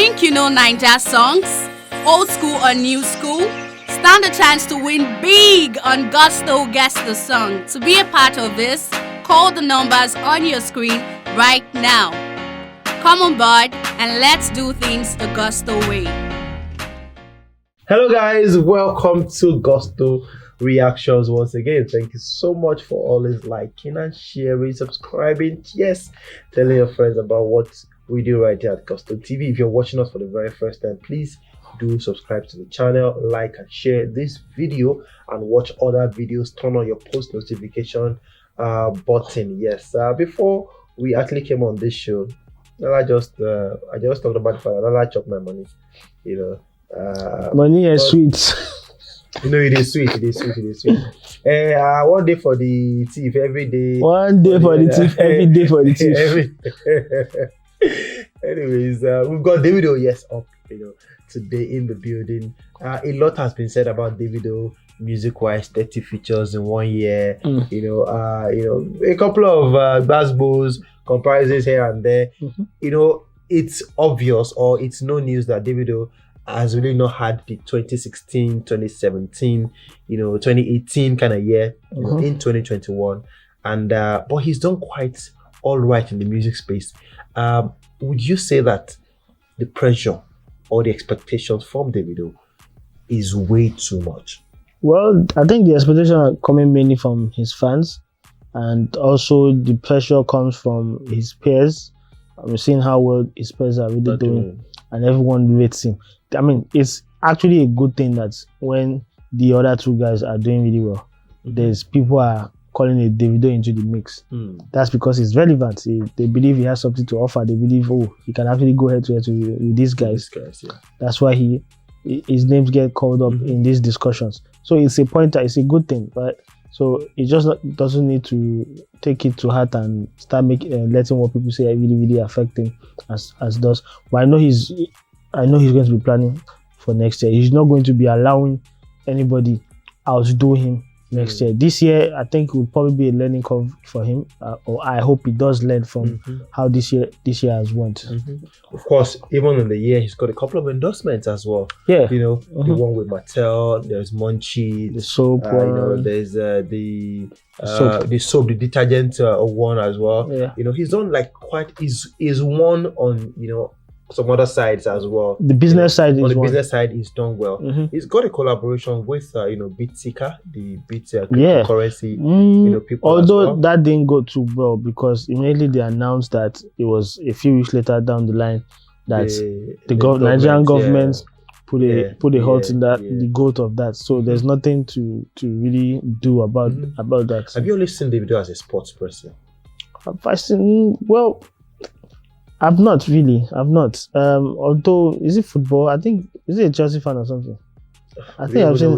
Think you know Ninja songs? Old school or new school? Stand a chance to win big on Gusto Guess the Song. To be a part of this, call the numbers on your screen right now. Come on board and let's do things the Gusto way. Hello guys, welcome to Gusto Reactions once again. Thank you so much for always liking and sharing, subscribing, yes, telling your friends about what we do right here at Gusto TV. If you're watching us for the very first time, please do subscribe to the channel, like and share this video, and watch other videos. Turn on your post notification button. Yes, before we actually came on this show, I just talked about the fact that I chop my money, money is sweet. It is sweet. One day for the thief, every day. One day for the thief, every day for the thief. Anyways, we've got DAVIDO, yes, up, today in the building. A lot has been said about DAVIDO, music-wise, 30 features in 1 year. A couple of basketballs, comparisons here and there. It's obvious, or it's no news that DAVIDO has really not had the 2016, 2017, 2018 kind of year in 2021, and but he's done quite all right in the music space. Would you say that the pressure or the expectations from DAVIDO is way too much? Well, I think the expectations are coming mainly from his fans, and also the pressure comes from his peers. I'm seeing how well his peers are really doing, and everyone rates him. I mean, it's actually a good thing that when the other two guys are doing really well, there's people are calling a DAVIDO into the mix. That's because it's relevant. They believe he has something to offer. They believe, he can actually go head to head with these guys. That's why his names get called up in these discussions. So it's a pointer. It's a good thing, right? So it just doesn't need to take it to heart and start letting what people say really affect him as does. But I know he's going to be planning for next year. He's not going to be allowing anybody outdo him next year. This year, I think, will probably be a learning curve for him, or I hope he does learn from how this year has went. Of course, even in the year, he's got a couple of endorsements as well. Yeah, the one with Mattel, there's Munchie, the soap, there's the soap, the detergent one as well. Yeah, he's done he's one on some other sides as well. The business side on is the one. Business side, he's done well. He's got a collaboration with BitSeeker, the cryptocurrency. People. Although that didn't go too well, because immediately they announced that it was a few weeks later down the line that the Nigerian government put a halt in that the growth of that. So there's nothing to really do about that. Have you only seen DAVIDO as a sports person? I've not really. Although, is it football? I think, is it a Chelsea fan or something? I think I've seen.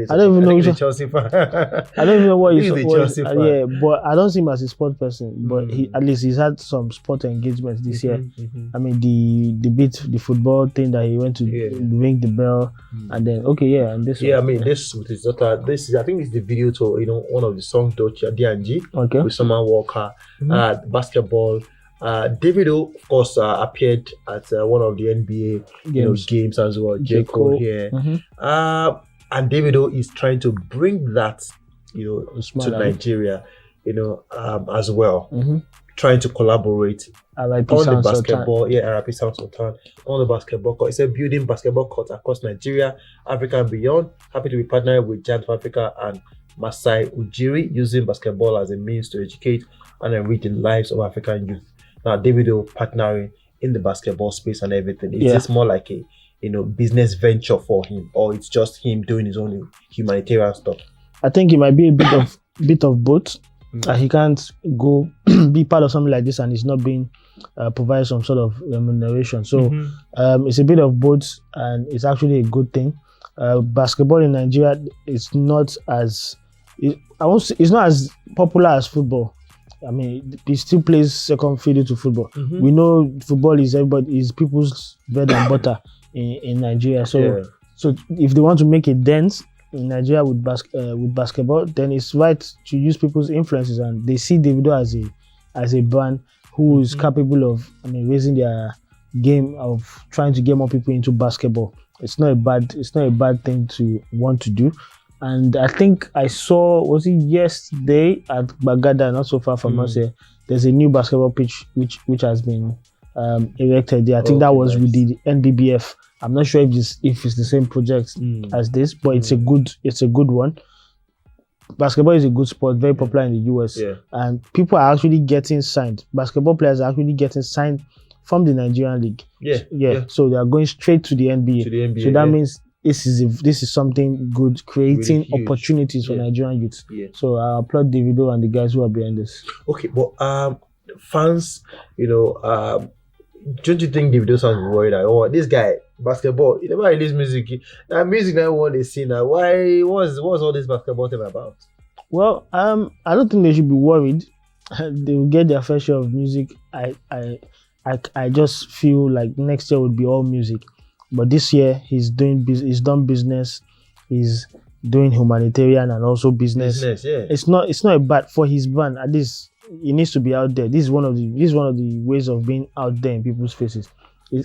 I don't even know which one. Chelsea fan. I don't even know what he's Chelsea fan. Yeah, but I don't see him as a sport person. But at least he's had some sport engagements this year. I mean, the football thing that he went to ring the bell, and then and this. Yeah, I mean, this with his daughter. This is, I think, it's the video to one of the songs, D&G, with Summer Walker, basketball. DAVIDO, of course, appeared at one of the NBA games as well. J. Cole here, and DAVIDO is trying to bring that to Nigeria, as well. Trying to collaborate on the basketball. RIP Sound Sultan on the basketball court. It's a building basketball court across Nigeria, Africa, and beyond. Happy to be partnered with Giant of Africa and Masai Ujiri, using basketball as a means to educate and enrich the lives of African youth. Now, DAVIDO partnering in the basketball space and everything. Is this more like a business venture for him, or it's just him doing his own humanitarian stuff? I think it might be a bit of both. He can't go be part of something like this and he's not being provided some sort of remuneration. So it's a bit of both, and it's actually a good thing. Basketball in Nigeria is not as it's not as popular as football. I mean, it still plays second fiddle to football. We know football is people's bread and butter in Nigeria. So if they want to make a dent in Nigeria with basketball, then it's right to use people's influences, and they see DAVIDO as a brand who is capable of, raising game of trying to get more people into basketball. It's not a bad thing to want to do. And I think I saw, was it yesterday at Bagada, not so far from us here, there's a new basketball pitch which has been erected there. I think that was with the NBBF. I'm not sure if it's the same project as this, but it's a good one. Basketball is a good sport, very popular in the US, and people are actually getting signed. Basketball players are actually getting signed from the Nigerian league. So they are going straight to the NBA. So that means this is something good, creating really opportunities for Nigerian youths. So I applaud Davido and the guys who are behind this. Okay, but fans, don't you think Davido sounds worried that, oh, this guy, basketball, he never released music. Now music now what they see now. What's all this basketball thing about? Well, I don't think they should be worried. They will get their fair share of music. I just feel like next year would be all music. But this year he's done business, he's doing humanitarian and also business. It's not a bad for his band. At least he needs to be out there. This is one of the ways of being out there in people's faces.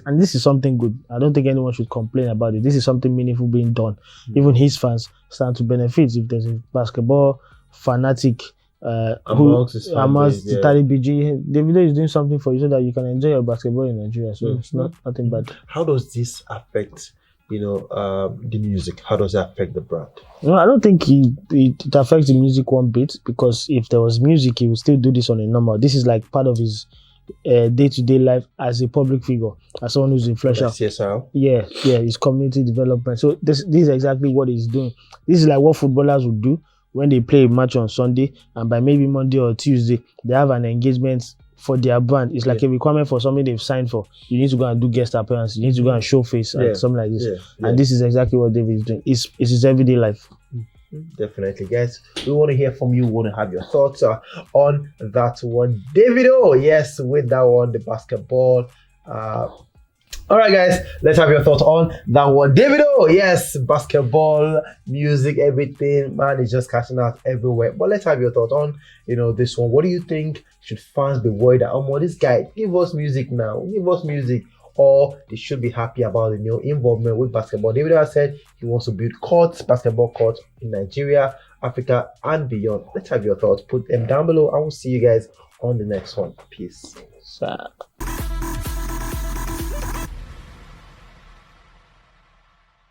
And this is something good. I don't think anyone should complain about it. This is something meaningful being done. Even his fans stand to benefit. If there's a basketball fanatic amongst the Tari BG, Davido is doing something for you so that you can enjoy your basketball in Nigeria. So it's nothing bad. How does this affect the music? How does it affect the brand? No, I don't think it affects the music one bit, because if there was music, he would still do this on a normal. This is like part of his day-to-day life as a public figure, as someone who's influential. CSR. Yeah, his community development. So this is exactly what he's doing. This is like what footballers would do when they play a match on Sunday, and by maybe Monday or Tuesday, they have an engagement for their brand. It's like a requirement for something they've signed for. You need to go and do guest appearance. You need to go and show face and something like this. And this is exactly what David is doing. It's his everyday life. Definitely, guys. We want to hear from you. We want to have your thoughts on that one. Davido, yes, with that one, the basketball. All right, guys, let's have your thoughts on that one. Davido, yes, basketball, music, everything, man, is just catching out everywhere. But let's have your thoughts on, this one. What do you think? Should fans be worried that, oh, this guy, give us music now, give us music, or they should be happy about the new involvement with basketball? Davido has said he wants to build basketball courts in Nigeria, Africa, and beyond. Let's have your thoughts. Put them down below. I will see you guys on the next one. Peace.